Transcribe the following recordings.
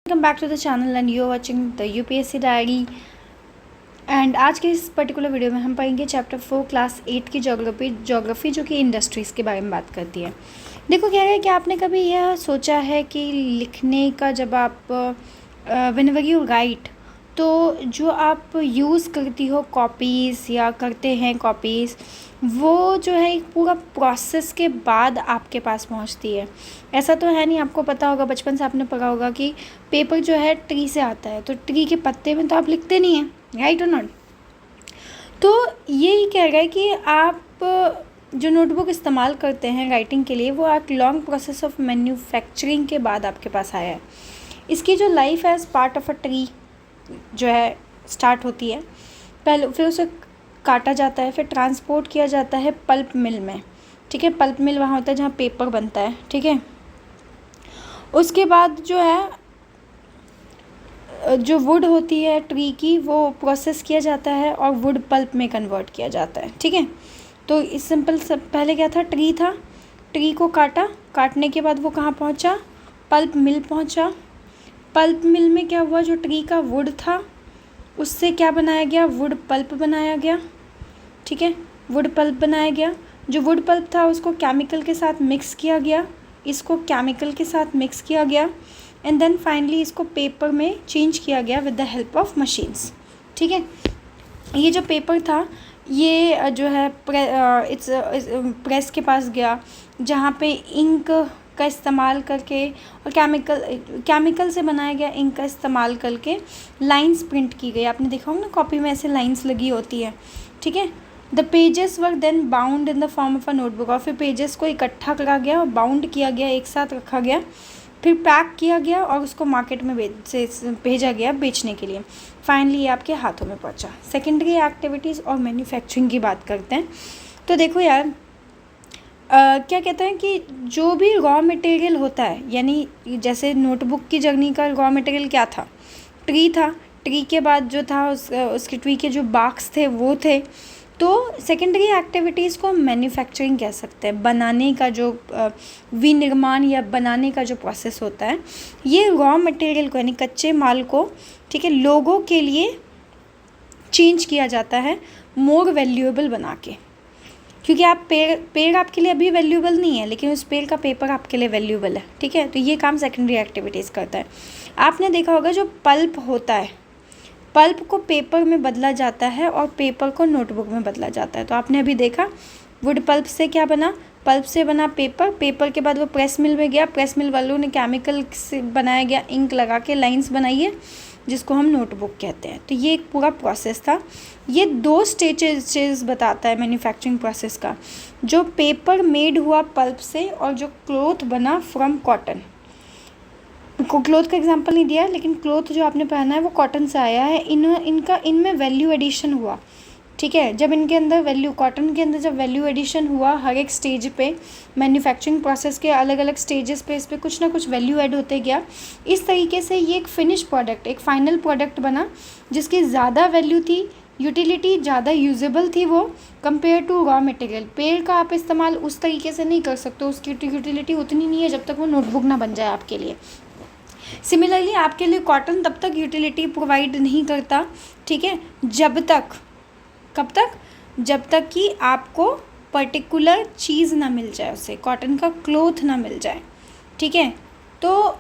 Welcome back to the channel and you are watching the UPSC diary. And आज के इस particular video में हम पढ़ेंगे चैप्टर 4 क्लास 8 की ज्योग्राफी जो कि इंडस्ट्रीज़ के बारे में बात करती है। देखो क्या है कि आपने कभी यह सोचा है कि लिखने का जब आप व्हेनेवर यू राइट तो जो आप यूज़ करती हो कॉपीज़ या करते हैं कॉपीज़, वो जो है एक पूरा प्रोसेस के बाद आपके पास पहुंचती है। ऐसा तो है नहीं, आपको पता होगा, बचपन से आपने पढ़ा होगा कि पेपर जो है ट्री से आता है, तो ट्री के पत्ते में तो आप लिखते नहीं हैं, राइट और नॉट। तो यही कह रहा है कि आप जो नोटबुक इस्तेमाल करते हैं राइटिंग के लिए, वो एक लॉन्ग प्रोसेस ऑफ मैन्युफैक्चरिंग के बाद आपके पास आया है। इसकी जो life as part of a tree जो है स्टार्ट होती है, पहले फिर उसे काटा जाता है, फिर ट्रांसपोर्ट किया जाता है पल्प मिल में। ठीक है, पल्प मिल वहाँ होता है जहाँ पेपर बनता है। ठीक है, उसके बाद जो है जो वुड होती है ट्री की, वो प्रोसेस किया जाता है और वुड पल्प में कन्वर्ट किया जाता है। ठीक है, तो इस सिंपल सब पहले क्या था, ट्री था, ट्री को काटा, काटने के बाद वो कहाँ पहुँचा, पल्प मिल पहुँचा। पल्प मिल में क्या हुआ, जो ट्री का वुड था उससे क्या बनाया गया, वुड पल्प बनाया गया। ठीक है, वुड पल्प बनाया गया। जो वुड पल्प था उसको केमिकल के साथ मिक्स किया गया, इसको केमिकल के साथ मिक्स किया गया एंड देन फाइनली इसको पेपर में चेंज किया गया with the help of machines. ठीक है, ये जो पेपर था ये जो है प्रेस के पास गया, जहाँ पे इंक का इस्तेमाल करके और केमिकल से बनाया गया इंक का इस्तेमाल करके लाइंस प्रिंट की गई। आपने देखा होगा ना, कॉपी में ऐसे लाइंस लगी होती है। ठीक है, the pages were then bound in the form of a notebook, और फिर पेजेस को इकट्ठा करा गया और बाउंड किया गया, एक साथ रखा गया, फिर पैक किया गया और उसको मार्केट में भेजा गया बेचने के लिए। फाइनली ये आपके हाथों में पहुंचा। सेकेंडरी एक्टिविटीज़ और मैन्युफैक्चरिंग की बात करते हैं। तो देखो यार, क्या कहते हैं कि जो भी रॉ मटेरियल होता है, यानी जैसे नोटबुक की जर्नी का रॉ मटेरियल क्या था, ट्री था, ट्री के बाद जो था उसके ट्री के जो बाक्स थे वो थे। तो सेकेंडरी एक्टिविटीज़ को मैन्युफैक्चरिंग कह सकते हैं। बनाने का जो विनिर्माण या बनाने का जो प्रोसेस होता है, ये रॉ मटेरियल को यानी कच्चे माल को, ठीक है, लोगों के लिए चेंज किया जाता है मोर वैल्यूएबल बना के। क्योंकि आप पेड़ आपके लिए अभी वैल्यूएबल नहीं है, लेकिन उस पेड़ का पेपर आपके लिए वैल्यूएबल है। ठीक है, तो ये काम सेकेंडरी एक्टिविटीज़ करता है। आपने देखा होगा जो पल्प होता है, पल्प को पेपर में बदला जाता है और पेपर को नोटबुक में बदला जाता है। तो आपने अभी देखा वुड पल्प से क्या बना, पल्प से बना पेपर, पेपर के बाद वो प्रेस मिल में गया, प्रेस मिल वालों ने केमिकल से बनाया गया इंक लगा के लाइंस बनाई है, जिसको हम नोटबुक कहते हैं। तो ये एक पूरा प्रोसेस था। ये 2 स्टेजेस बताता है मैन्युफैक्चरिंग प्रोसेस का, जो पेपर मेड हुआ पल्प से और जो क्लॉथ बना फ्रॉम कॉटन। क्लॉथ का एग्जांपल नहीं दिया है, लेकिन क्लॉथ जो आपने पहना है वो कॉटन से आया है। इनमें वैल्यू एडिशन हुआ। ठीक है, जब इनके अंदर कॉटन के अंदर जब वैल्यू एडिशन हुआ, हर एक स्टेज पे मैन्युफैक्चरिंग प्रोसेस के अलग अलग स्टेजेस पे इस पर कुछ ना कुछ वैल्यू ऐड होते गया। इस तरीके से ये एक फिनिश प्रोडक्ट, एक फाइनल प्रोडक्ट बना, जिसकी ज़्यादा वैल्यू थी, यूटिलिटी ज़्यादा यूजेबल थी वो, कंपेयर टू रॉ मटेरियल। पेड़ का आप इस्तेमाल उस तरीके से नहीं कर सकते, उसकी यूटिलिटी उतनी नहीं है जब तक वो नोटबुक ना बन जाए आपके लिए। सिमिलरली आपके लिए कॉटन तब तक यूटिलिटी प्रोवाइड नहीं करता, ठीक है, कब तक, जब तक कि आपको पर्टिकुलर चीज़ ना मिल जाए, उसे कॉटन का क्लॉथ ना मिल जाए। ठीक है, तो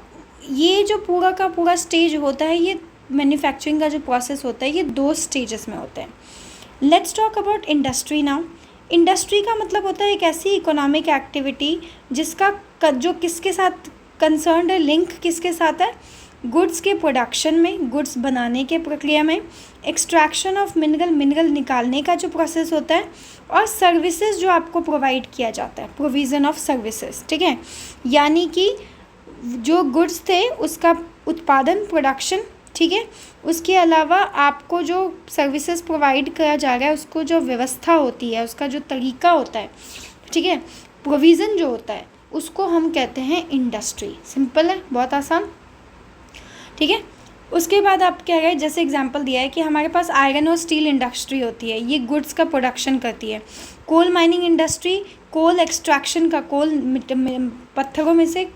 ये जो पूरा का पूरा स्टेज होता है, ये मैन्युफैक्चरिंग का जो प्रोसेस होता है, ये 2 स्टेजेस में होते हैं। Let's talk about industry now. Industry का मतलब होता है एक ऐसी इकोनॉमिक एक्टिविटी जिसका जो किसके साथ कंसर्न्ड है, लिंक किसके साथ है, गुड्स के प्रोडक्शन में, गुड्स बनाने के प्रक्रिया में, एक्सट्रैक्शन ऑफ मिनरल निकालने का जो प्रोसेस होता है, और सर्विसेज जो आपको प्रोवाइड किया जाता है, प्रोविज़न ऑफ सर्विसेज। ठीक है, यानी कि जो गुड्स थे उसका उत्पादन, प्रोडक्शन, ठीक है, उसके अलावा आपको जो सर्विसेज प्रोवाइड किया जा रहा है, उसको जो व्यवस्था होती है, उसका जो तरीका होता है, ठीक है, प्रोविज़न जो होता है, उसको हम कहते हैं इंडस्ट्री। सिंपल है, बहुत आसान। ठीक है, उसके बाद आप कह रहे हैं, जैसे एग्जांपल दिया है कि हमारे पास आयरन और स्टील इंडस्ट्री होती है, ये गुड्स का प्रोडक्शन करती है। कोल माइनिंग इंडस्ट्री, कोल एक्सट्रैक्शन का, कोल पत्थरों में से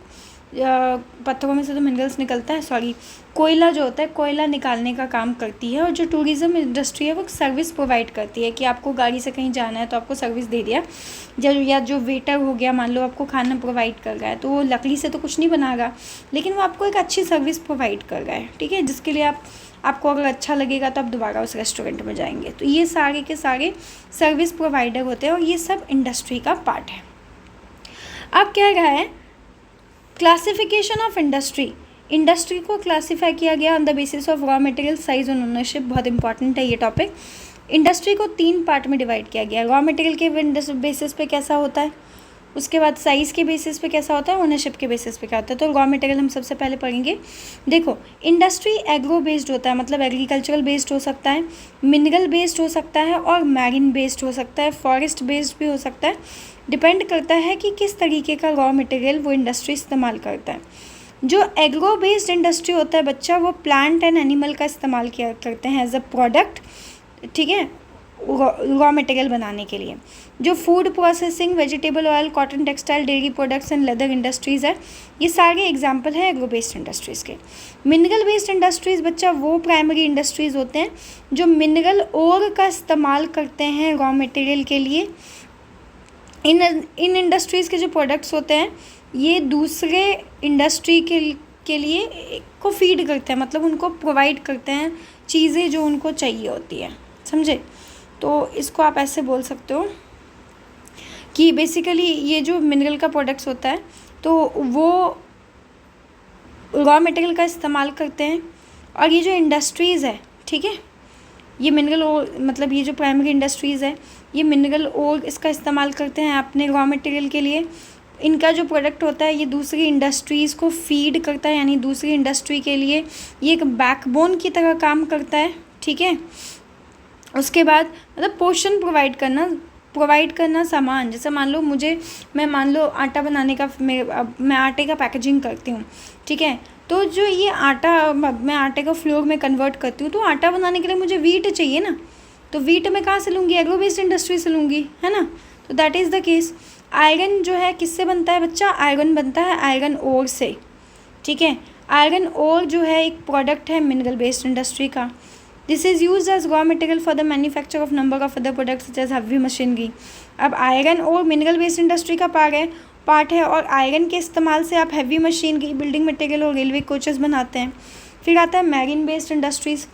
पत्थरों में से तो मिनरल्स निकलता है, सॉरी, कोयला जो होता है कोयला निकालने का काम करती है। और जो टूरिज़्म इंडस्ट्री है वो सर्विस प्रोवाइड करती है कि आपको गाड़ी से कहीं जाना है तो आपको सर्विस दे दिया, या जो वेटर हो गया मान लो आपको खाना प्रोवाइड कर रहा है, तो वो लकड़ी से तो कुछ नहीं बनाएगा, लेकिन वो आपको एक अच्छी सर्विस प्रोवाइड कर रहा है, ठीक है, जिसके लिए आपको अगर अच्छा लगेगा तो आप दोबारा उस रेस्टोरेंट में जाएंगे। तो ये सारे के सारे सर्विस प्रोवाइडर होते हैं और ये सब इंडस्ट्री का पार्ट है। अब क्या रहा है क्लासिफिकेशन ऑफ इंडस्ट्री। इंडस्ट्री को क्लासीफाई किया गया on the basis of raw material, size और ओनरशिप। बहुत इंपॉर्टेंट है ये टॉपिक। इंडस्ट्री को 3 पार्ट में डिवाइड किया गया। रॉ मटेरियल के बेसिस पे कैसा होता है, उसके बाद साइज़ के बेसिस पे कैसा होता है, ओनरशिप के बेसिस पे क्या होता है। तो रॉ मटेरियल हम सबसे पहले पढ़ेंगे। देखो, इंडस्ट्री एग्रो बेस्ड होता है, मतलब एग्रीकल्चरल बेस्ड हो सकता है, मिनरल बेस्ड हो सकता है और मैरिन बेस्ड हो सकता है, फॉरेस्ट बेस्ड भी हो सकता है। डिपेंड करता है कि किस तरीके का रॉ मटेरियल वो इंडस्ट्री इस्तेमाल करता है। जो एग्रो बेस्ड इंडस्ट्री होता है बच्चा, वो प्लांट एंड एनिमल का इस्तेमाल किया करते हैं एज अ प्रोडक्ट, ठीक है, रॉ मटेरियल बनाने के लिए। जो food processing, vegetable oil, cotton, textile, dairy products and leather industries है, ये सारे एग्जांपल है एग्रो बेस्ड इंडस्ट्रीज़ के। मिनरल बेस्ड इंडस्ट्रीज़ बच्चा वो प्राइमरी इंडस्ट्रीज़ होते हैं जो मिनरल ओर का इस्तेमाल करते हैं रॉ मटेरियल के लिए। इन इंडस्ट्रीज़ के जो प्रोडक्ट्स होते हैं ये दूसरे इंडस्ट्री के लिए को फीड करते हैं, मतलब उनको प्रोवाइड करते हैं चीज़ें जो उनको चाहिए होती है, समझे। तो इसको आप ऐसे बोल सकते हो कि बेसिकली ये जो मिनरल का प्रोडक्ट्स होता है तो वो रॉ मटेरियल का इस्तेमाल करते हैं। और ये जो इंडस्ट्रीज़ है, ठीक है, ये मिनरल और मतलब ये जो प्राइमरी इंडस्ट्रीज़ है ये मिनरल और इसका इस्तेमाल करते हैं अपने रॉ मटेरियल के लिए। इनका जो प्रोडक्ट होता है ये दूसरी इंडस्ट्रीज़ को फीड करता है, यानी दूसरी इंडस्ट्री के लिए ये एक बैकबोन की तरह काम करता है, ठीक है। उसके बाद मतलब पोर्शन प्रोवाइड करना सामान, जैसे मान लो मान लो आटा बनाने का मैं आटे का पैकेजिंग करती हूँ, ठीक है, तो जो ये आटा मैं आटे को फ्लोर में कन्वर्ट करती हूँ, तो आटा बनाने के लिए मुझे वीट चाहिए ना, तो वीट मैं कहाँ से लूँगी, एग्रो बेस्ड इंडस्ट्री से लूँगी, है ना। तो that is the case. Iron जो है किससे बनता है बच्चा, आयरन बनता है आयरन ओर से, ठीक है। आयरन ओर जो है एक प्रोडक्ट है मिनरल बेस्ड इंडस्ट्री का। This is use as raw material for the manufacture of number of other products such as heavy machinery. अब आयरन और मिनरल बेस्ड इंडस्ट्री का पार्ट है और आयरन के इस्तेमाल से आप हैवी मशीनरी, बिल्डिंग मटेरियल और रेलवे कोचेस बनाते हैं। फिर आता है मैरीन बेस्ड इंडस्ट्रीज़,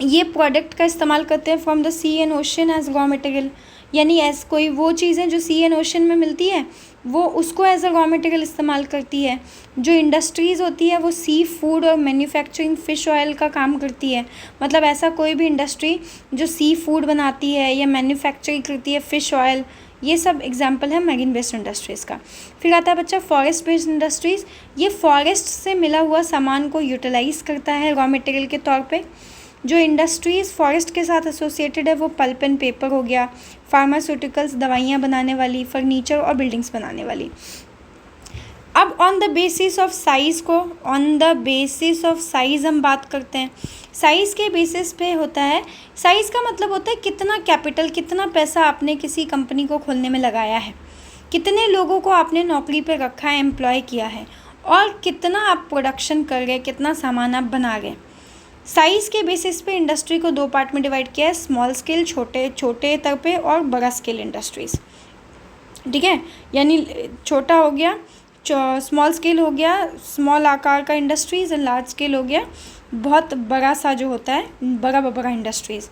ये प्रोडक्ट का इस्तेमाल करते हैं from the sea and ocean as raw material, यानी ऐसे कोई वो चीज़ें जो सी एंड ओशन में मिलती है वो उसको एज अ रॉ मटेरियल इस्तेमाल करती है। जो इंडस्ट्रीज़ होती है वो सी फूड और मैन्युफैक्चरिंग फ़िश ऑयल का काम करती है, मतलब ऐसा कोई भी इंडस्ट्री जो सी फूड बनाती है या मैन्युफैक्चरिंग करती है फ़िश ऑयल, ये सब एग्जाम्पल है मैरीन बेस्ड इंडस्ट्रीज़ का। फिर आता है बच्चा फॉरेस्ट बेस्ड इंडस्ट्रीज़, ये फॉरेस्ट से मिला हुआ सामान को यूटिलाइज़ करता है रॉ मटेरियल के तौर पे। जो इंडस्ट्रीज़ फॉरेस्ट के साथ एसोसिएटेड है वो पल्प एंड पेपर हो गया, फार्मास्यूटिकल्स दवाइयाँ बनाने वाली, फर्नीचर और बिल्डिंग्स बनाने वाली। अब on the basis of size हम बात करते हैं। साइज़ के बेसिस पे होता है, साइज़ का मतलब होता है कितना कैपिटल, कितना पैसा आपने किसी कंपनी को खोलने में लगाया है, कितने लोगों को आपने नौकरी पे रखा है, एम्प्लॉय किया है, और कितना आप प्रोडक्शन कर गए, कितना सामान आप बना गए। साइज़ के बेसिस पे इंडस्ट्री को 2 पार्ट में डिवाइड किया है, स्मॉल स्केल छोटे स्तर पे और बड़ा स्केल इंडस्ट्रीज़, ठीक है। यानी छोटा हो गया स्मॉल स्केल हो गया, स्मॉल आकार का इंडस्ट्रीज़, एंड लार्ज स्केल हो गया बहुत बड़ा सा जो होता है बड़ा इंडस्ट्रीज़।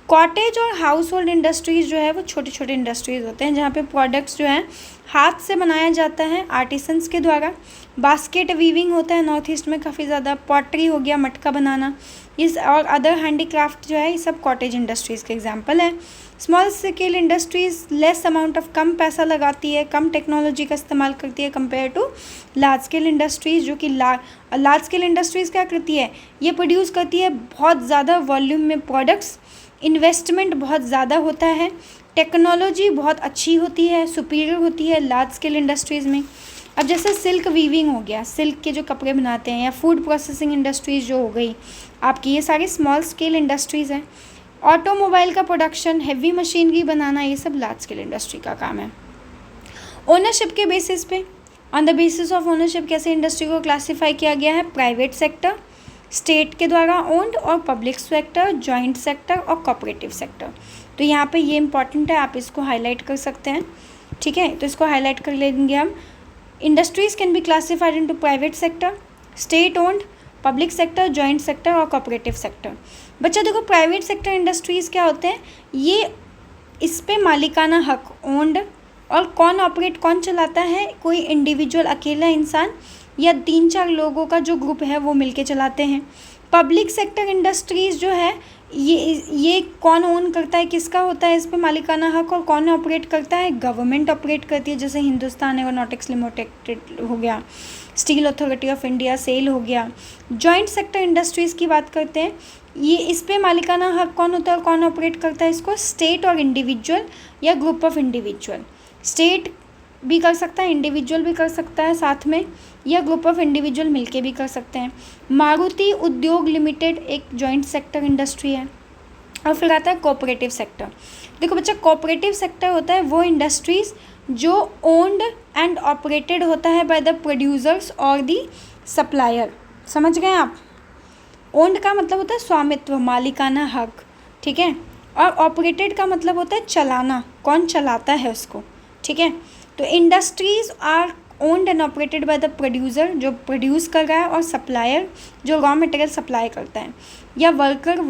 कॉटेज और हाउस होल्ड इंडस्ट्रीज़ जो है वो छोटे छोटे इंडस्ट्रीज़ होते हैं जहाँ पे प्रोडक्ट्स जो हैं हाथ से बनाया जाता है आर्टिसंस के द्वारा। बास्केट वीविंग होता है नॉर्थ ईस्ट में काफ़ी ज़्यादा, पॉटरी हो गया मटका बनाना, इस और अदर हैंडीक्राफ्ट जो है ये सब कॉटेज इंडस्ट्रीज़ के एग्जांपल है। Small scale industries less amount of कम पैसा लगाती है, कम टेक्नोलॉजी का इस्तेमाल करती है compare to large scale industries, जो कि लार्ज स्केल इंडस्ट्रीज़ क्या करती है, ये प्रोड्यूस करती है बहुत ज़्यादा वॉल्यूम में प्रोडक्ट्स, इन्वेस्टमेंट बहुत ज़्यादा होता है, टेक्नोलॉजी बहुत अच्छी होती है, सुपीरियर होती है लार्ज स्केल इंडस्ट्रीज़ में। अब जैसे सिल्क वीविंग हो गया, सिल्क के जो कपड़े बनाते हैं, या फूड प्रोसेसिंग इंडस्ट्रीज़ जो हो गई आपकी, ये सारी स्मॉल स्केल इंडस्ट्रीज़ हैं। ऑटोमोबाइल का प्रोडक्शन, हैवी मशीनरी बनाना, ये सब लार्ज स्केल इंडस्ट्री का काम है। ओनरशिप के बेसिस पे on the basis of ownership कैसे इंडस्ट्री को क्लासीफाई किया गया है, प्राइवेट सेक्टर, स्टेट के द्वारा ओन्ड, और पब्लिक सेक्टर, जॉइंट सेक्टर और कोऑपरेटिव सेक्टर। तो यहाँ पे ये इंपॉर्टेंट है, आप इसको हाईलाइट कर सकते हैं, ठीक है। तो इसको हाईलाइट कर लेंगे हम। Industries can be classified into private sector, state owned, public sector, joint sector और कोऑपरेटिव सेक्टर। बच्चा देखो, प्राइवेट सेक्टर इंडस्ट्रीज़ क्या होते हैं, ये इस पे मालिकाना हक ओन्ड, और कौन ऑपरेट, कौन चलाता है, कोई इंडिविजुअल अकेला इंसान या 3-4 लोगों का जो ग्रुप है वो मिलके चलाते हैं। पब्लिक सेक्टर इंडस्ट्रीज़ जो है ये कौन ओन करता है, किसका होता है इस पे मालिकाना हक, और कौन ऑपरेट करता है, गवर्नमेंट ऑपरेट करती है, जैसे हिंदुस्तान एरोनॉटिक्स लिमिटेड हो गया, steel authority of India, SAIL हो गया। जॉइंट सेक्टर इंडस्ट्रीज़ की बात करते हैं, ये इस पे मालिकाना हक कौन होता है और कौन ऑपरेट करता है इसको, स्टेट और इंडिविजुअल या ग्रुप ऑफ इंडिविजुअल। स्टेट भी कर सकता है, इंडिविजुअल भी कर सकता है साथ में, या ग्रुप ऑफ इंडिविजुअल मिलके भी कर सकते हैं। मारुति उद्योग लिमिटेड एक जॉइंट सेक्टर इंडस्ट्री है। और फिर आता है कोऑपरेटिव सेक्टर। देखो बच्चा, कोऑपरेटिव सेक्टर होता है वो इंडस्ट्रीज़ जो ओन्ड एंड ऑपरेटेड होता है बाय द प्रोड्यूसर्स और दी सप्लायर। समझ गए आप? ओन्ड का मतलब होता है स्वामित्व, मालिकाना हक, ठीक है। और ऑपरेटेड का मतलब होता है चलाना, कौन चलाता है उसको, ठीक है। तो industries are owned and operated by the producer, जो प्रोड्यूस कर रहा है, और सप्लायर जो रॉ मटेरियल सप्लाई करता है, या वर्कर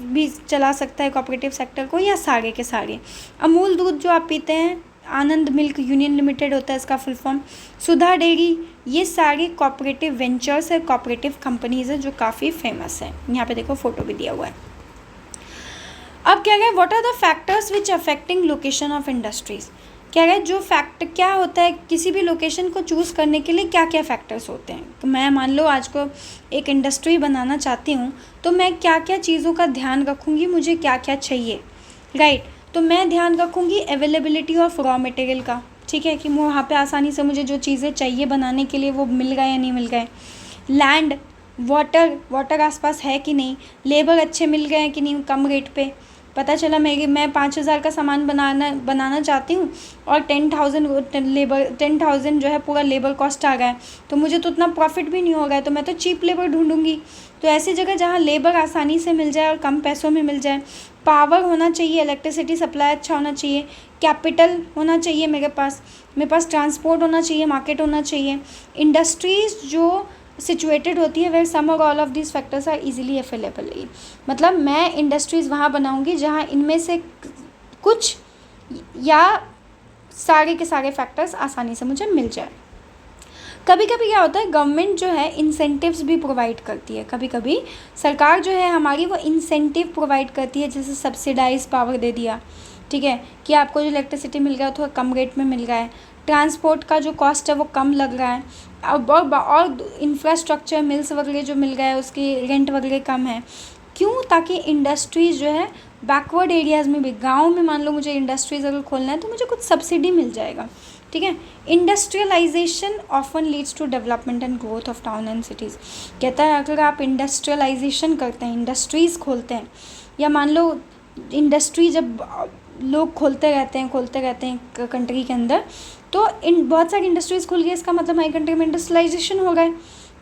भी चला सकता है कोऑपरेटिव सेक्टर को, या सारे के सारे। अमूल दूध जो आप पीते हैं, आनंद मिल्क यूनियन लिमिटेड होता है इसका फुल फॉर्म, सुधा डेयरी, ये सारे कोऑपरेटिव वेंचर्स है, कोऑपरेटिव कंपनीज है जो काफ़ी फेमस है। यहाँ पे देखो फोटो भी दिया हुआ है। अब क्या है, what are the factors which affecting location of industries. क्या है, जो फैक्ट क्या होता है किसी भी लोकेशन को चूज़ करने के लिए, क्या क्या फैक्टर्स होते हैं। तो मैं मान लो आज को एक इंडस्ट्री बनाना चाहती हूँ, तो मैं क्या क्या चीज़ों का ध्यान रखूँगी, मुझे क्या क्या चाहिए, राइट। तो मैं ध्यान रखूँगी अवेलेबिलिटी ऑफ रॉ मटेरियल का, ठीक है, कि वहाँ पे आसानी से मुझे जो चीज़ें चाहिए बनाने के लिए वो मिल गए या नहीं मिल गए। लैंड, वाटर आसपास है कि नहीं, लेबर अच्छे मिल गए हैं कि नहीं कम रेट पे। पता चला मैं 5,000 का सामान बनाना चाहती हूँ और 10,000 जो है पूरा लेबर कॉस्ट आ गया है, तो मुझे तो उतना प्रॉफिट भी नहीं होगा, तो मैं तो चीप लेबर ढूंढूंगी। तो ऐसी जगह जहाँ लेबर आसानी से मिल जाए और कम पैसों में मिल जाए। पावर होना चाहिए, इलेक्ट्रिसिटी सप्लाई अच्छा होना चाहिए, कैपिटल होना चाहिए मेरे पास ट्रांसपोर्ट होना चाहिए, मार्केट होना चाहिए। इंडस्ट्रीज़ जो सिचुएटेड होती है वेयर सम और all of this factors are easily available. मतलब मैं इंडस्ट्रीज़ वहाँ बनाऊँगी जहाँ इनमें से कुछ या सारे के सारे फैक्टर्स आसानी से मुझे मिल जाए। कभी कभी क्या होता है, गवर्नमेंट जो है इंसेंटिव्स भी प्रोवाइड करती है। कभी कभी सरकार जो है हमारी वो इंसेंटिव प्रोवाइड करती है, जैसे सब्सिडाइज पावर दे दिया, ठीक है, कि आपको जो इलेक्ट्रिसिटी मिल गया थोड़ा कम रेट में मिल रहा है, ट्रांसपोर्ट का जो कॉस्ट है वो कम लग रहा है, और इंफ्रास्ट्रक्चर मिल्स वगैरह जो मिल गया है उसकी रेंट वगैरह कम है। क्यों? ताकि इंडस्ट्रीज़ जो है बैकवर्ड एरियाज़ में भी, गाँव में मान लो मुझे इंडस्ट्रीज़ अगर खोलना है तो मुझे कुछ सब्सिडी मिल जाएगा, ठीक है। Industrialisation often leads to development and growth of town and cities. कहता है अगर आप इंडस्ट्रियलाइजेशन करते हैं, इंडस्ट्रीज़ खोलते हैं, या मान लो इंडस्ट्री जब लोग खोलते रहते हैं कंट्री के अंदर, तो बहुत सारी इंडस्ट्रीज़ खुल गई, इसका मतलब हमारी कंट्री में इंडस्ट्रियलाइजेशन हो गए,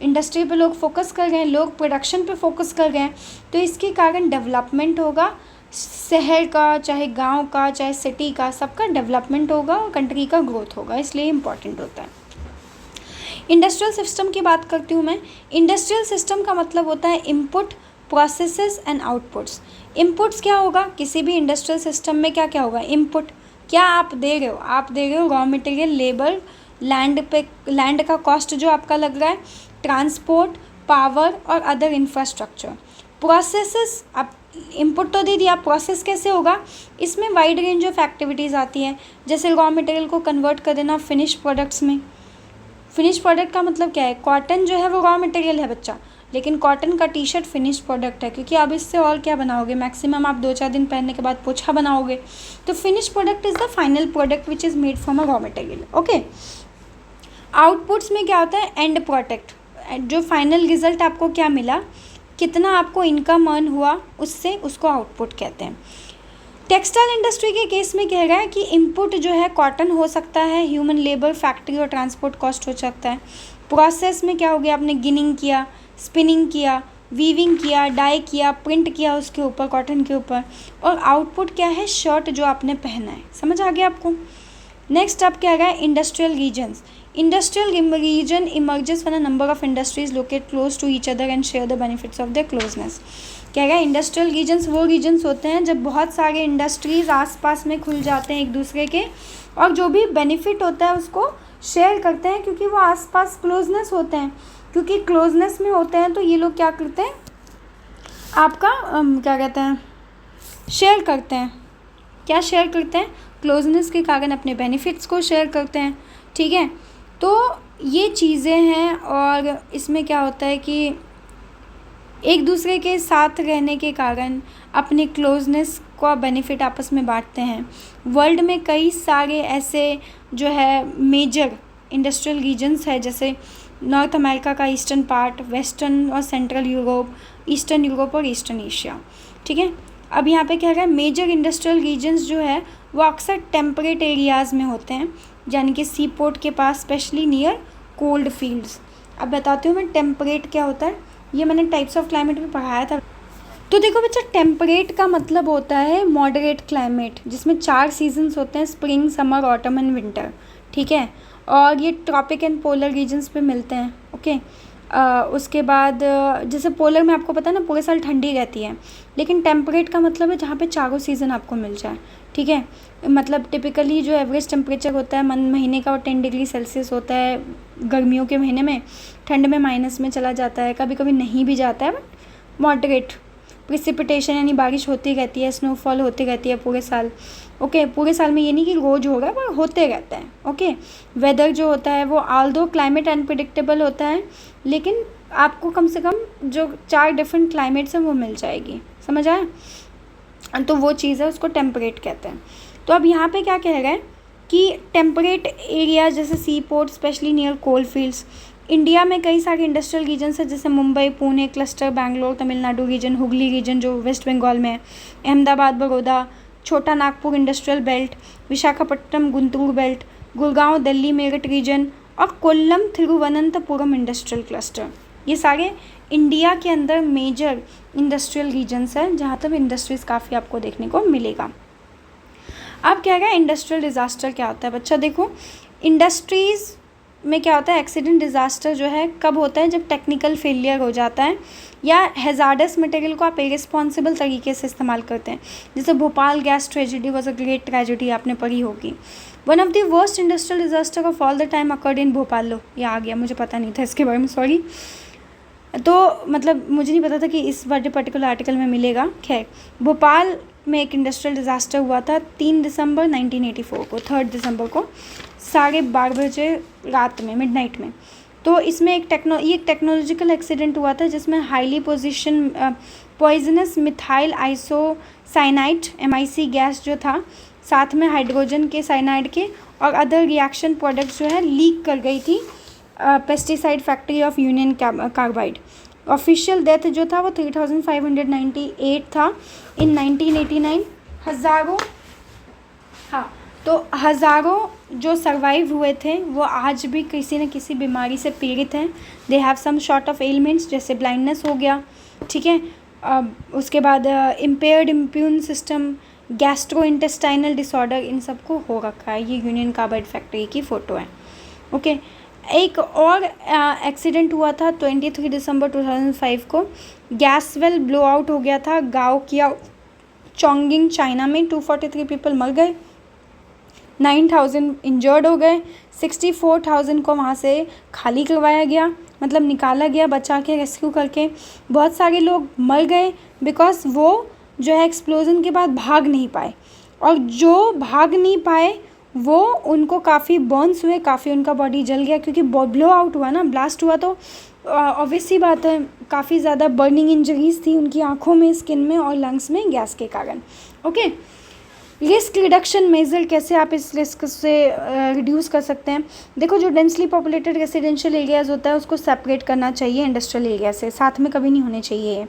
इंडस्ट्री पे लोग फोकस कर गए हैं, लोग प्रोडक्शन पे फोकस कर गए हैं, तो इसके कारण डेवलपमेंट होगा, शहर का चाहे गांव का चाहे सिटी का, सबका डेवलपमेंट होगा और कंट्री का ग्रोथ होगा, इसलिए इम्पॉर्टेंट होता है। इंडस्ट्रियल सिस्टम की बात करती हूँ मैं। इंडस्ट्रियल सिस्टम का मतलब होता है input, processes and outputs. Inputs क्या होगा किसी भी इंडस्ट्रियल सिस्टम में, क्या क्या होगा, इनपुट क्या आप दे रहे हो रॉ मटेरियल, लेबर, लैंड का कॉस्ट जो आपका लग रहा है, ट्रांसपोर्ट, पावर और अदर इंफ्रास्ट्रक्चर। प्रोसेसेस, आप इनपुट तो दे दिया, प्रोसेस कैसे होगा, इसमें वाइड रेंज ऑफ एक्टिविटीज़ आती हैं, जैसे रॉ मटेरियल को कन्वर्ट कर देना फिनिश प्रोडक्ट्स में। फिनिश प्रोडक्ट का मतलब क्या है, कॉटन जो है वो रॉ मटेरियल है बच्चा, लेकिन कॉटन का टी शर्ट फिनिश प्रोडक्ट है, क्योंकि अब इससे और क्या बनाओगे, मैक्सिमम आप 2-4 दिन पहनने के बाद पोछा बनाओगे। तो finish product is the final product which is made from a raw material, okay. Outputs में क्या होता है, एंड प्रोडक्ट, जो फाइनल रिजल्ट आपको क्या मिला, कितना आपको इनकम अर्न हुआ उससे, उसको आउटपुट कहते हैं। टेक्सटाइल इंडस्ट्री के केस में कह रहा है कि इनपुट जो है कॉटन हो सकता है, ह्यूमन लेबर, फैक्ट्री और ट्रांसपोर्ट कॉस्ट हो सकता है। प्रोसेस में क्या हो गया, आपने गिनिंग किया, स्पिनिंग किया, वीविंग किया, डाई किया, प्रिंट किया उसके ऊपर, कॉटन के ऊपर, और आउटपुट क्या है, शर्ट जो आपने पहना है। समझ आ गया आपको। नेक्स्ट अब क्या है, industrial regions. Industrial region emerges when a number of industries locate close to each other and share the benefits of their closeness. क्या है, इंडस्ट्रियल रीजन्स वो रीजन्स होते हैं जब बहुत सारे इंडस्ट्रीज आसपास में खुल जाते हैं एक दूसरे के, और जो भी बेनिफिट होता है उसको शेयर करते हैं, क्योंकि वो आसपास क्लोजनेस होते हैं। क्योंकि क्लोजनेस में होते हैं तो ये लोग क्या करते हैं, आपका क्या कहते हैं, शेयर करते हैं। क्या शेयर करते हैं, क्लोजनेस के कारण अपने बेनिफिट्स को शेयर करते हैं। ठीक है, तो ये चीज़ें हैं, और इसमें क्या होता है कि एक दूसरे के साथ रहने के कारण अपने क्लोजनेस का बेनिफिट आपस में बांटते हैं। वर्ल्ड में कई सारे ऐसे जो है मेजर इंडस्ट्रियल रीजन्स है, जैसे नॉर्थ अमेरिका का ईस्टर्न पार्ट, वेस्टर्न और सेंट्रल यूरोप, ईस्टर्न यूरोप और ईस्टर्न एशिया। ठीक है, अब यहाँ पे क्या है, मेजर इंडस्ट्रियल रीजन्स जो है वो अक्सर टेम्परेट एरियाज़ में होते हैं, यानी कि सी पोर्ट के पास, स्पेशली नियर कोल्ड फील्ड्स। अब बताती हूँ मैं टेम्परेट क्या होता है, ये मैंने टाइप्स ऑफ क्लाइमेट में पढ़ाया था। तो देखो बच्चा, टेम्परेट का मतलब होता है मॉडरेट क्लाइमेट, जिसमें 4 सीजन्स होते हैं, spring, summer, autumn and winter. ठीक है, और ये ट्रॉपिक एंड पोलर रीजन्स पे मिलते हैं। ओके, उसके बाद जैसे पोलर में आपको पता है ना पूरे साल ठंडी रहती है, लेकिन टेम्परेट का मतलब है जहाँ पे चारों सीज़न आपको मिल जाए। ठीक है, मतलब टिपिकली जो एवरेज टेम्परेचर होता है महीने का वो 10 डिग्री सेल्सियस होता है गर्मियों के महीने में, ठंड में माइनस में चला जाता है, कभी कभी नहीं भी जाता है, बट मॉडरेट। प्रिसिपिटेशन यानी बारिश होती रहती है, स्नोफॉल होती रहती है पूरे साल। ओके, पूरे साल में ये नहीं कि रोज़ हो रहा है, पर होते रहते हैं। ओके, वेदर जो होता है वो आल्दो क्लाइमेट अनप्रिडिक्टेबल होता है, लेकिन आपको कम से कम जो 4 डिफरेंट क्लाइमेट्स हैं वो मिल जाएगी। समझ आया, तो वो चीज़ है, उसको टेम्परेट कहते हैं। तो अब यहाँ पे क्या कह रहा है कि टेम्परेट एरिया जैसे sea port, specially near coal fields. India में कई सारे इंडस्ट्रियल रीजन्स हैं, जैसे Mumbai, Pune cluster, Bangalore, Tamil Nadu region, Hooghly region जो वेस्ट बंगाल में है, Ahmedabad, Baroda, Chota Nagpur industrial belt, Visakhapatnam Guntur belt, Gurgaon, Delhi, Meerut region, और कोल्लम, थिरुवनंतपुरम इंडस्ट्रियल क्लस्टर। ये सारे इंडिया के अंदर मेजर इंडस्ट्रियल रीजन्स हैं, जहाँ तक इंडस्ट्रीज़ काफ़ी आपको देखने को मिलेगा। अब क्या है, इंडस्ट्रियल डिज़ास्टर क्या होता है बच्चा। देखो, इंडस्ट्रीज़ में क्या होता है, एक्सीडेंट डिज़ास्टर जो है कब होता है, जब टेक्निकल फेलियर हो जाता है या हैज़ार्डस मटेरियल को आप इरेस्पॉन्सिबल तरीके से इस्तेमाल करते हैं। जैसे Bhopal gas tragedy was a great tragedy, आपने पढ़ी होगी। One of the worst industrial disaster of all the time occurred in Bhopal. लो, ये आ गया, मुझे पता नहीं था इसके बारे में, सॉरी। तो मतलब मुझे नहीं पता था कि इस पर्टिकुलर आर्टिकल में मिलेगा। खैर, भोपाल में एक इंडस्ट्रियल डिज़ास्टर हुआ था 3 दिसंबर 1984 को, 3 दिसंबर को 12:30 बजे रात में, मिडनाइट में। तो इसमें एक टेक्नोलॉजिकल एक्सीडेंट हुआ था, जिसमें highly poisonous methyl isocyanide MIC gas जो था, साथ में हाइड्रोजन के साइनाइड के और अदर रिएक्शन प्रोडक्ट्स जो है लीक कर गई थी pesticide factory of union carbide. Official death जो था वो 3598 था इन 1989। हज़ारों जो सर्वाइव हुए थे वो आज भी किसी न किसी बीमारी से पीड़ित हैं। They have some short of elements, जैसे ब्लाइंडनेस हो गया। ठीक है, उसके बाद impaired immune system, gastro intestinal disorder, इन सबको हो रखा है। ये यूनियन कार्बाइड फैक्ट्री की फ़ोटो है। ओके, एक और एक्सीडेंट हुआ था 23 दिसंबर 2005 को। गैस वेल ब्लो आउट हो गया था गाओकिया, चोंगिंग, चाइना में। 243 पीपल मर गए, 9,000 इंजर्ड हो गए, 64,000 को वहाँ से खाली करवाया गया, मतलब निकाला गया बचा के, रेस्क्यू करके। बहुत सारे लोग मर गए बिकॉज वो जो है एक्सप्लोजन के बाद भाग नहीं पाए, और जो भाग नहीं पाए वो उनको काफ़ी बर्न्स हुए, काफ़ी उनका बॉडी जल गया, क्योंकि ब्लो आउट हुआ ना, ब्लास्ट हुआ, तो ऑब्वियस सी बात है काफ़ी ज़्यादा बर्निंग इंजरीज थी उनकी आँखों में, स्किन में और लंग्स में गैस के कारण। ओके, रिस्क रिडक्शन मेजर, कैसे आप इस रिस्क से रिड्यूस कर सकते हैं। देखो, जो डेंसली पॉपुलेटेड रेजिडेंशियल एरियाज़ होता है उसको सेपरेट करना चाहिए इंडस्ट्रियल एरिया से, साथ में कभी नहीं होने चाहिए।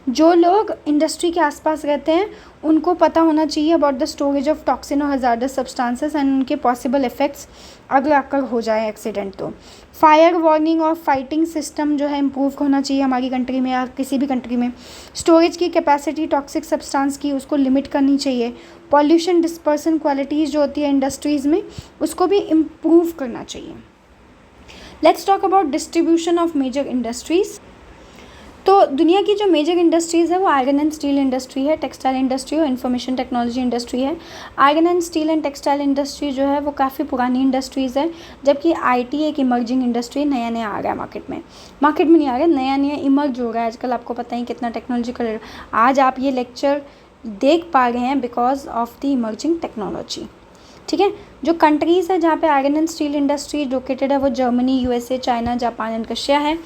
जो लोग इंडस्ट्री के आसपास रहते हैं उनको पता होना चाहिए about the storage of toxin और हजार्डस सब्सटेंसेस एंड उनके पॉसिबल इफेक्ट्स अगर हो जाए एक्सीडेंट तो। फायर वार्निंग और फाइटिंग सिस्टम जो है इम्प्रूव होना चाहिए हमारी कंट्री में या किसी भी कंट्री में। स्टोरेज की कैपेसिटी टॉक्सिक सब्सटेंस की उसको लिमिट करनी चाहिए। पॉल्यूशन डिस्पर्सन क्वालिटीज़ जो होती है इंडस्ट्रीज़ में उसको भी इम्प्रूव करना चाहिए। Let's talk about distribution of major industries. तो दुनिया की जो मेजर इंडस्ट्रीज़ है वो आयरन एंड स्टील इंडस्ट्री है, टेक्सटाइल इंडस्ट्री और इंफॉर्मेशन टेक्नोलॉजी इंडस्ट्री है। Iron and steel and textile industry जो है वो काफ़ी पुरानी इंडस्ट्रीज़ है, जबकि आईटी एक इमर्जिंग इंडस्ट्री नया नया आ रहा है मार्केट में नहीं आ रहा है, नया नया इमर्ज हो रहा है आजकल। आपको पता ही कितना टेक्नोलॉजिकल आज आप ये लेक्चर देख पा रहे हैं because of the emerging technology. ठीक है, जो कंट्रीज़ है जहाँ पे iron and steel industry located है वो Germany, USA, China, Japan and Russia है।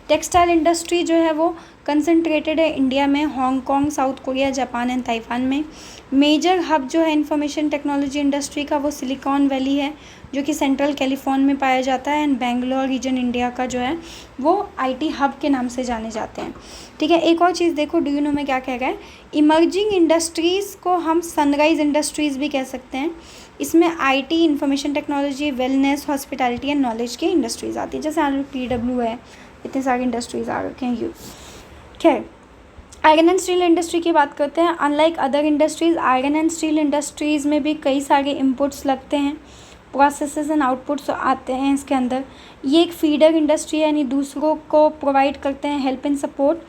टेक्सटाइल इंडस्ट्री जो है वो कंसंट्रेटेड है इंडिया में, Hong Kong, south Korea, Japan and Taiwan में। मेजर हब जो है इंफॉर्मेशन टेक्नोलॉजी इंडस्ट्री का वो सिलिकॉन वैली है जो कि सेंट्रल कैलिफोर्निया में पाया जाता है, एंड बेंगलोर रीजन इंडिया का जो है वो आईटी हब के नाम से जाने जाते हैं। ठीक है, एक और चीज़ देखो, डू यू नो में क्या कह रहा है, इमर्जिंग इंडस्ट्रीज़ को हम सनराइज इंडस्ट्रीज़ भी कह सकते हैं। इसमें IT, information technology, wellness, hospitality and knowledge की इंडस्ट्रीज़ आती है, जैसे PW है, इतने सारे इंडस्ट्रीज़ आ रखे हैं। खैर, आयरन एंड स्टील इंडस्ट्री की बात करते हैं। Unlike other industries, iron and steel industries में भी कई सारे इनपुट्स लगते हैं, प्रोसेसेस एंड आउटपुट्स आते हैं इसके अंदर। ये एक फीडर इंडस्ट्री है, यानी दूसरों को प्रोवाइड करते हैं हेल्प एंड सपोर्ट।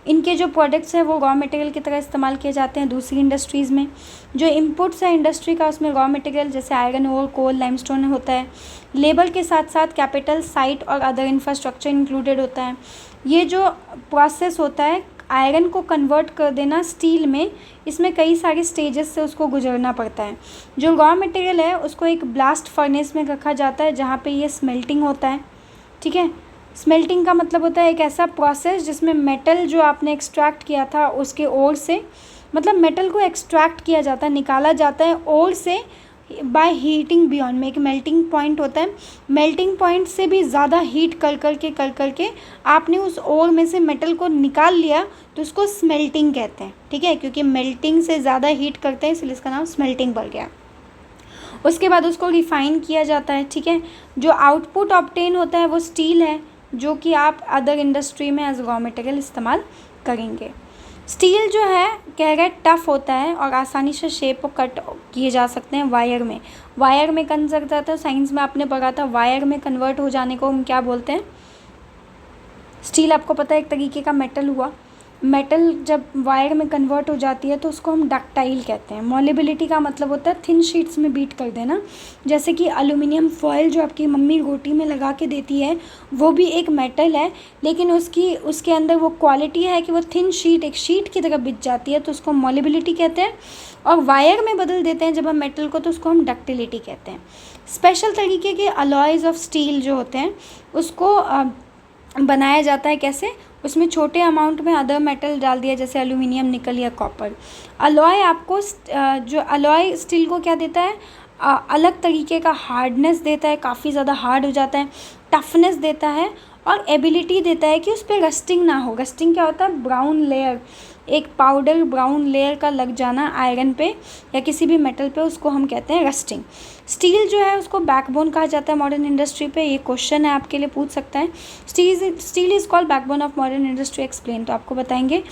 इनके जो प्रोडक्ट्स हैं वो रॉ मटेरियल की तरह इस्तेमाल किए जाते हैं दूसरी इंडस्ट्रीज़ में। जो इनपुट्स है इंडस्ट्री का उसमें रॉ मटेरियल जैसे आयरन ओर, कोल, लाइमस्टोन होता है। लेबर के साथ साथ कैपिटल, साइट और अदर इंफ्रास्ट्रक्चर इंक्लूडेड होता है। ये जो प्रोसेस होता है आयरन को कन्वर्ट कर देना स्टील में, इसमें कई सारे स्टेजेस से उसको गुजरना पड़ता है। जो रॉ मटेरियल है उसको एक ब्लास्ट फर्नेस में रखा जाता है जहाँ पे ये स्मेल्टिंग होता है। ठीक है, स्मेल्टिंग का मतलब होता है एक ऐसा प्रोसेस जिसमें मेटल जो आपने एक्सट्रैक्ट किया था उसके ओर से, मतलब मेटल को एक्सट्रैक्ट किया जाता है, निकाला जाता है ओर से बाय हीटिंग बियॉन्ड में। एक मेल्टिंग पॉइंट होता है, मेल्टिंग पॉइंट से भी ज़्यादा हीट कर करके आपने उस ओर में से मेटल को निकाल लिया तो उसको स्मेल्टिंग कहते हैं। ठीक है, क्योंकि मेल्टिंग से ज़्यादा हीट करते हैं इसलिए इसका नाम स्मेल्टिंग पड़ गया। उसके बाद उसको रिफ़ाइन किया जाता है। ठीक है, जो आउटपुट ऑब्टेन होता है वो स्टील है जो कि आप अदर इंडस्ट्री में एज रॉ मटेरियल इस्तेमाल करेंगे। स्टील जो है कह रहे टफ़ होता है और आसानी से शेप और कट किए जा सकते हैं वायर में कन्वर्ट जाता है। साइंस में आपने पढ़ा था वायर में कन्वर्ट हो जाने को हम क्या बोलते हैं। स्टील आपको पता है एक तरीके का मेटल हुआ, मेटल जब वायर में कन्वर्ट हो जाती है तो उसको हम डक्टाइल कहते हैं। मॉलेबिलिटी का मतलब होता है थिन शीट्स में बीट कर देना, जैसे कि एल्युमिनियम फॉयल जो आपकी मम्मी रोटी में लगा के देती है वो भी एक मेटल है, लेकिन उसके अंदर वो क्वालिटी है कि वो थिन शीट एक शीट की तरह बिछ जाती है तो उसको मॉलेबिलिटी कहते हैं। और वायर में बदल देते हैं जब हम मेटल को तो उसको हम डक्टिलिटी कहते हैं। स्पेशल तरीके के अलॉयज़ ऑफ स्टील जो होते हैं उसको बनाया जाता है कैसे, उसमें छोटे अमाउंट में अदर मेटल डाल दिया जैसे एल्युमिनियम, निकल या कॉपर। अलॉय आपको जो अलॉय स्टील को क्या देता है, अलग तरीके का हार्डनेस देता है, काफ़ी ज़्यादा हार्ड हो जाता है, टफनेस देता है और एबिलिटी देता है कि उस पर रस्टिंग ना हो। रस्टिंग क्या होता है, ब्राउन लेयर, एक पाउडर ब्राउन लेयर का लग जाना आयरन पे या किसी भी मेटल पे, उसको हम कहते हैं रस्टिंग। स्टील जो है उसको बैकबोन कहा जाता है मॉडर्न इंडस्ट्री पे। ये क्वेश्चन है आपके लिए, पूछ सकता है steel is called backbone of modern industry, explain. तो आपको बताएंगे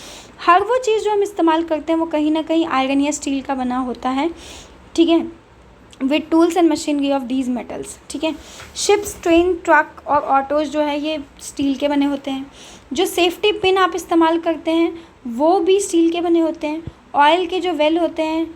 हर वो चीज़ जो हम इस्तेमाल करते हैं वो कहीं ना कहीं आयरन या स्टील का बना होता है। ठीक है, with tools and machinery of these metals. ठीक है, शिप्स, ट्रेन, ट्रक और ऑटोज़ जो है ये स्टील के बने होते हैं। जो सेफ्टी पिन आप इस्तेमाल करते हैं वो भी स्टील के बने होते हैं। ऑयल के जो वेल होते हैं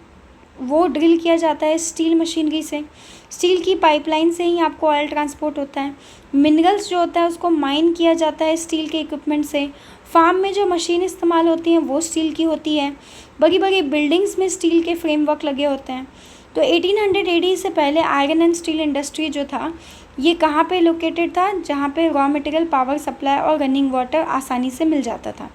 वो ड्रिल किया जाता है स्टील मशीनरी से। स्टील की पाइपलाइन से ही आपको ऑयल ट्रांसपोर्ट होता है। मिनरल्स जो होता है उसको माइन किया जाता है स्टील के इक्विपमेंट से। फार्म में जो मशीन इस्तेमाल होती हैं वो स्टील की होती है। बड़ी बड़ी बिल्डिंग्स में स्टील के फ्रेमवर्क लगे होते हैं। तो 1800 AD से पहले आयरन एंड स्टील इंडस्ट्री जो था ये कहाँ पे लोकेटेड था, जहाँ पे रॉ मटेरियल, पावर सप्लाई और रनिंग वाटर आसानी से मिल जाता था।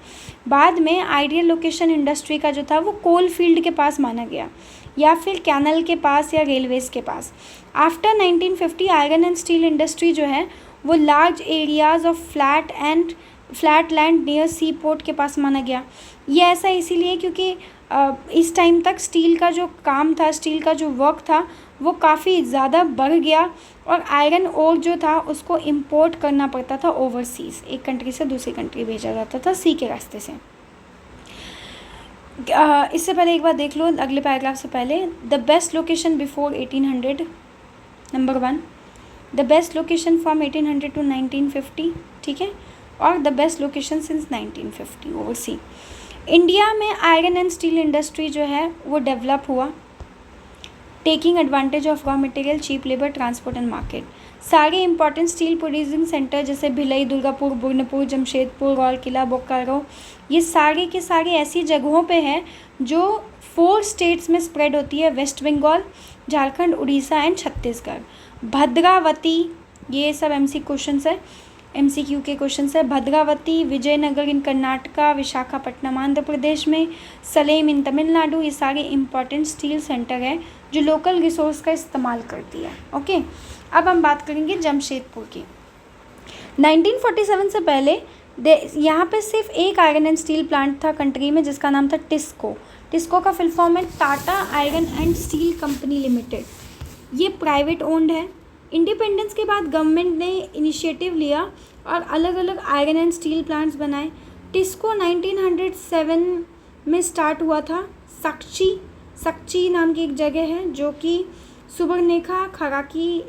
बाद में आइडियल लोकेशन इंडस्ट्री का जो था वो कोल फील्ड के पास माना गया। या फिर कैनल के पास या रेलवेज़ के पास। After 1950 iron and steel industry जो है वो large areas of flat land near sea port के पास माना गया। ये ऐसा इसीलिए क्योंकि इस टाइम तक स्टील का जो काम था, स्टील का जो वर्क था वो काफ़ी ज़्यादा बढ़ गया और आयरन ओर जो था उसको इंपोर्ट करना पड़ता था ओवरसीज़, एक कंट्री से दूसरी कंट्री भेजा जाता था सी के रास्ते से। इससे पहले एक बार देख लो अगले पैराग्राफ से पहले, the best location before 1800 number 1, the best location from 1800 to 1950, ठीक है, और the best location since 1950 overseas. India में आयरन एंड स्टील इंडस्ट्री जो है वो डेवलप हुआ, taking advantage of raw material, cheap labour, transport and market. सारे important steel producing centre जैसे भिलाई, दुर्गापुर, बुरनपुर, जमशेदपुर, राउरकेला, बोकारो, ये सारे के सारे ऐसी जगहों पे हैं जो 4 स्टेट्स में स्प्रेड होती है, वेस्ट बंगाल, झारखंड, उड़ीसा एंड छत्तीसगढ़। भद्रावती, ये सब MCQ के क्वेश्चन है। भद्रावती, विजयनगर इन कर्नाटका, विशाखापट्टनम आंध्र प्रदेश में, सलेम इन तमिलनाडु, ये सारे इंपॉर्टेंट स्टील सेंटर है जो लोकल रिसोर्स का इस्तेमाल करती है। ओके, अब हम बात करेंगे जमशेदपुर की। 1947 से पहले यहाँ पे सिर्फ एक आयरन एंड स्टील प्लांट था कंट्री में जिसका नाम था टिस्को। टिस्को का फुल फॉर्म है Tata iron and steel company limited. ये प्राइवेट ओन्ड है। इंडिपेंडेंस के बाद गवर्नमेंट ने इनिशिएटिव लिया और अलग अलग आयरन एंड स्टील प्लांट्स बनाए। टिस्को 1907 में स्टार्ट हुआ था। सक्ची नाम की एक जगह है जो कि सुबर्णरेखा खराकी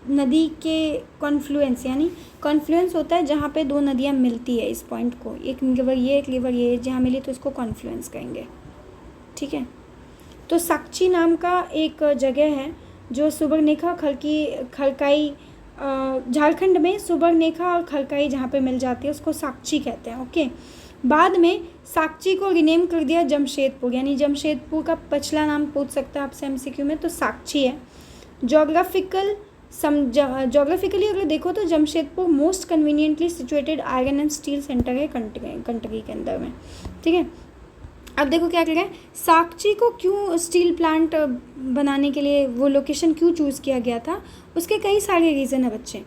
नदी के कॉन्फ्लुएंस, यानी कॉन्फ्लुएंस होता है जहाँ पे 2 नदियाँ मिलती है इस पॉइंट को, एक रिवर ये जहाँ मिली तो इसको कॉन्फ्लुएंस कहेंगे, ठीक है। तो सक्ची नाम का एक जगह है जो सुबर्णरेखा खरकाई, झारखंड में सुबर्णरेखा और खरकाई जहाँ पे मिल जाती है उसको सक्ची कहते हैं। ओके, बाद में सक्ची को रिनेम कर दिया जमशेदपुर, यानी जमशेदपुर का पिछला नाम पूछ सकता है आपसे MCQ में, तो सक्ची है। जोग्राफिकली अगर देखो तो Jamshedpur most conveniently situated iron and steel centre है कंट्री के अंदर में, ठीक है। अब देखो क्या कह रहे हैं, सक्ची को क्यों स्टील प्लांट बनाने के लिए वो लोकेशन क्यों चूज़ किया गया था, उसके कई सारे रीज़न है बच्चे।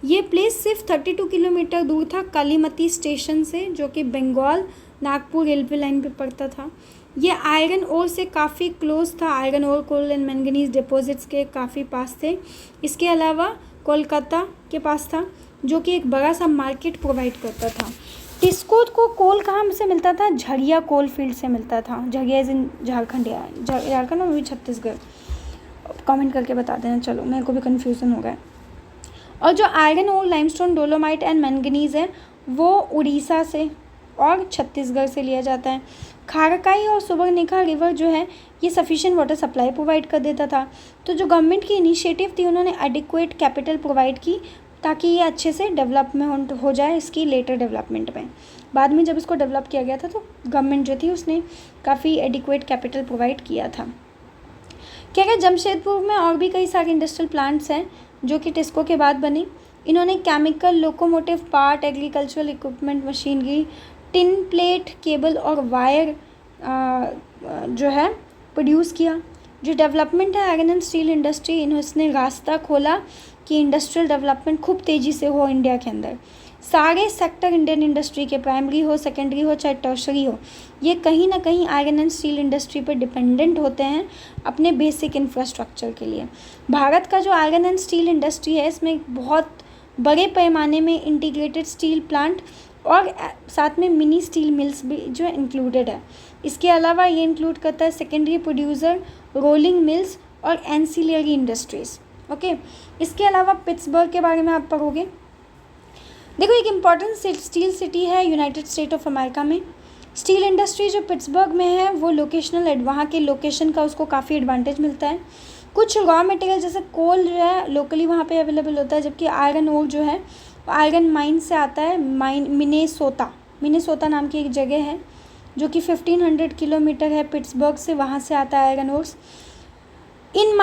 ये प्लेस सिर्फ 32 किलोमीटर दूर था कालीमती स्टेशन से, जो कि बंगाल नागपुर रेलवे लाइन पे पड़ता था। ये आयरन ओर से काफ़ी क्लोज था, iron ore, coal and manganese deposits के काफ़ी पास थे। इसके अलावा कोलकाता के पास था जो कि एक बड़ा सा मार्केट प्रोवाइड करता था। टिस्को को कोल कहाँ से मिलता था, झरिया कोल फील्ड से मिलता था। झरिया इज इन झारखंड, झारखंड में भी छत्तीसगढ़, कमेंट करके बता देना, चलो मेरे को भी कन्फ्यूज़न हो गया। और जो आयरन और लाइमस्टोन, डोलोमाइट एंड मैंगनीज है वो उड़ीसा से और छत्तीसगढ़ से लिया जाता है। खारकाई और सुबर्णरेखा रिवर जो है ये सफिशिएंट वाटर सप्लाई प्रोवाइड कर देता था। तो जो गवर्नमेंट की इनिशिएटिव थी उन्होंने एडिक्वेट कैपिटल प्रोवाइड की ताकि ये अच्छे से डेवलपमेंट हो जाए इसकी लेटर डेवलपमेंट में। बाद में जब इसको डेवलप किया गया था तो गवर्नमेंट जो थी उसने काफ़ी एडिक्वेट कैपिटल प्रोवाइड किया था। क्या क्या जमशेदपुर में और भी कई सारे इंडस्ट्रियल प्लांट्स हैं जो कि टिस्को के बाद बने। इन्होंने chemical, locomotive part, agricultural equipment, machinery, tin plate, cable और वायर जो है प्रोड्यूस किया। जो डेवलपमेंट है आयरन एंड स्टील इंडस्ट्री, इन्होंने रास्ता खोला कि इंडस्ट्रियल डेवलपमेंट खूब तेज़ी से हो इंडिया के अंदर। सारे सेक्टर इंडियन इंडस्ट्री के, प्राइमरी हो, सेकेंडरी हो, चाहे टर्शरी हो, ये कहीं ना कहीं आयरन एंड स्टील इंडस्ट्री पर डिपेंडेंट होते हैं अपने बेसिक इंफ्रास्ट्रक्चर के लिए। भारत का जो आयरन एंड स्टील इंडस्ट्री है इसमें बहुत बड़े पैमाने में इंटीग्रेटेड स्टील प्लांट और साथ में मिनी स्टील मिल्स भी जो इंक्लूडेड है। इसके अलावा ये इंक्लूड करता है सेकेंडरी प्रोड्यूसर, रोलिंग मिल्स और एंसिलरी इंडस्ट्रीज़। ओके, इसके अलावा पिट्सबर्ग के बारे में आप पढ़ोगे। देखो, एक इम्पॉर्टेंट स्टील सिटी है यूनाइटेड स्टेट ऑफ अमेरिका में। स्टील इंडस्ट्री जो पिट्सबर्ग में है वो लोकेशनल, वहाँ के लोकेशन का उसको काफ़ी एडवांटेज मिलता है। कुछ रॉ मटेरियल जैसे कोल जो है लोकली वहाँ पे अवेलेबल होता है, जबकि आयरन ओर जो है आयरन माइन से आता है। मिनेसोटा नाम की एक जगह है जो कि 1500 किलोमीटर है पिट्सबर्ग से, वहाँ से आता है आयरन ओर्स। इन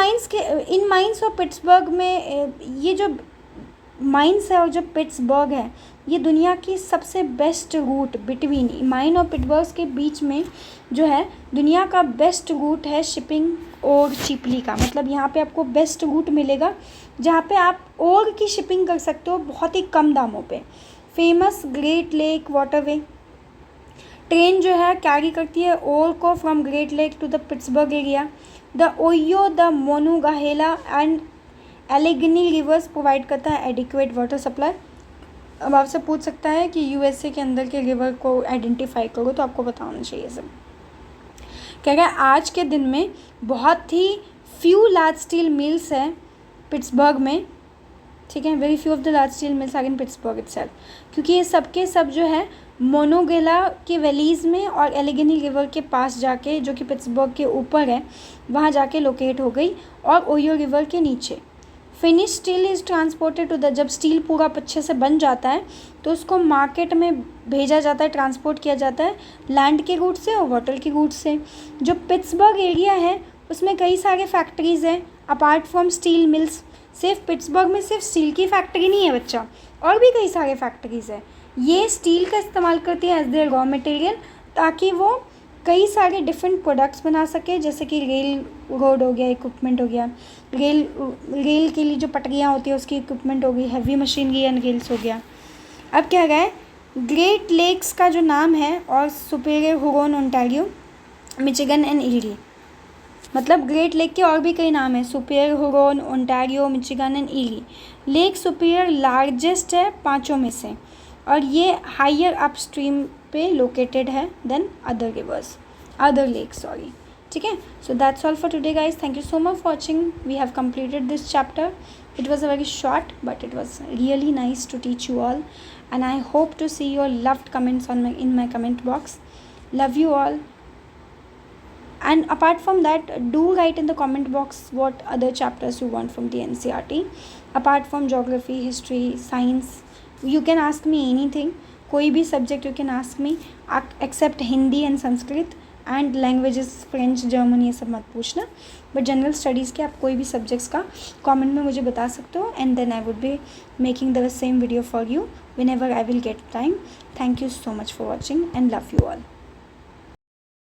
माइंस और पिट्सबर्ग में ये जो माइन्स है और जो पिट्सबर्ग है, ये दुनिया की सबसे बेस्ट रूट बिटवीन माइन और पिट्सबर्ग के बीच में जो है दुनिया का बेस्ट रूट है शिपिंग और चीपली का। मतलब यहाँ पे आपको बेस्ट रूट मिलेगा जहाँ पे आप और की शिपिंग कर सकते हो बहुत ही कम दामों पे। Famous great lake waterway, train जो है कैरी करती है ओर को from great lake to the Pittsburgh area. The Ohio, the Monongahela and Allegheny rivers provide करता है एडिक्वेट वाटर सप्लाई। अब आपसे पूछ सकता है कि यूएसए के अंदर के रिवर को आइडेंटिफाई करो, तो आपको पता होना चाहिए सब। क्या क्या आज के दिन में बहुत ही फ्यू लार्ज स्टील मिल्स है पिट्सबर्ग में, ठीक है, very few of the large steel mills are in Pittsburgh itself, क्योंकि ये सबके सब जो है मोनोगेला के वैलीज़ में और एलेगनी रिवर के पास जाके, जो कि पिट्सबर्ग के ऊपर है, वहाँ जाके लोकेट हो गई, और ओयो रिवर के नीचे। Finish steel is transported to the, जब स्टील पूरा अच्छे से बन जाता है तो उसको मार्केट में भेजा जाता है, ट्रांसपोर्ट किया जाता है लैंड के रूट से और वाटर के रूट से। जो पिट्सबर्ग एरिया है उसमें कई सारे फैक्ट्रीज़ हैं अपार्ट फ्रॉम स्टील मिल्स। सिर्फ पिट्सबर्ग में सिर्फ स्टील की फैक्ट्री नहीं है बच्चा, और भी कई सारे फैक्ट्रीज़ हैं। ये स्टील का इस्तेमाल करती है एज देयर रॉ मटेरियल, ताकि वो कई सारे डिफरेंट प्रोडक्ट्स बना सके, जैसे कि रेल रोड हो गया, इक्विपमेंट हो गया, रेल के लिए जो पटरियाँ होती है उसकी इक्विपमेंट हो गई, हैवी मशीनरी एंड रेल्स हो गया। अब क्या है, ग्रेट लेक्स का जो नाम है और superior Huron Ontario Michigan and eri, मतलब ग्रेट लेक के और भी कई नाम हैं, Superior Huron Ontario Michigan and Erie. Lake Superior largest है पांचों में से, और ये हायर अपस्ट्रीम पे लोकेटेड है देन अदर लेक्स, सॉरी, ठीक है। So that's all for today guys, thank you so much for watching. We have completed this chapter. It was a very short, but it was really nice to teach you all, and I hope to see your loved comments in my comment box. Love you all. And apart from that, do write in the comment box what other chapters you want from the NCERT. Apart from geography, history, science, you can ask me anything. कोई भी subject you can ask me, except Hindi and Sanskrit and languages French German, ये सब मत पूछना। But general studies के आप कोई भी सब्जेक्ट्स का कमेंट में मुझे बता सकते हो, and then I would be making the same video for you whenever I will get time. Thank you so much for watching and love you all.